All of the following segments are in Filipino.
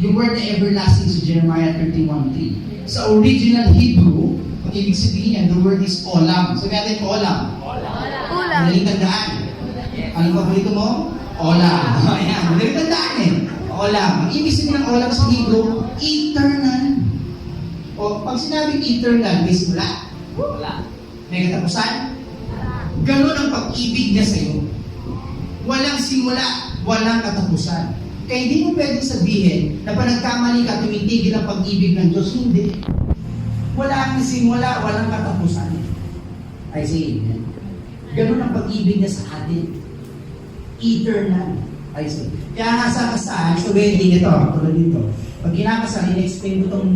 Yung word na everlasting sa Jeremiah 31:3. Sa original Hebrew, ang ibig sabihin yan, the word is olam. Sabi natin, olam. Ulam. Madaling tandaan. Ano ba paborito mo? Olam. Ayan, madaling tandaan eh. Olam. Ang ibig sabihin ng olam sa Hebrew, eternal. O, pag sinabing eternal, may simula? Wala. May katapusan? Ganon ang pag-ibig niya sa'yo. Walang simula, walang katapusan. Kaya hindi mo pwedeng sabihin na panagkamali ka, tumitigil ang pag-ibig ng Diyos. Hindi. Wala kang simula, walang katapusan. I say amen. Ganon ang pag-ibig niya sa atin. Eternal. I say. Kaya nga sa kasal, sa wedding, ito, tulad dito. Pag kinakasal, in-explain mo itong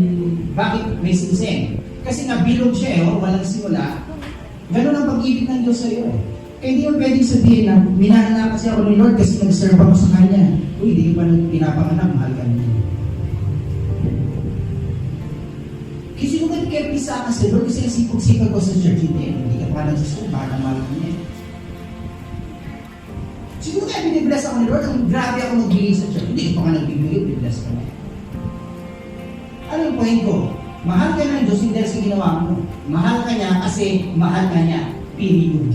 bakit may sinseng. Kasi nga bilog siya walang simula. Ganon ang pag-ibig ng Diyos sa iyo Kaya hindi mo pwedeng sabihin na minahal na kasi ako ni Lord kasi nag-serve ako sa Kanya. Uy, hindi ko pa pinapanganak, mahal ka niya. Kasi kung nag-kepisa ka sa Lord kasi sipag-sipag ko sa church, hindi ka pa nagsusunod, baka mahal ka niya. Siguro kaya binibless ako ni Lord, ang grabe ako magbigay sa church. Hindi ko pa nga nagbibigay, binibless ka niya. Ano yung point ko? Mahal ka ng Diyos, hindi sa ginawa mo. Mahal ka niya kasi mahal ka niya. Period.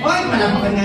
Oy, palapakan nga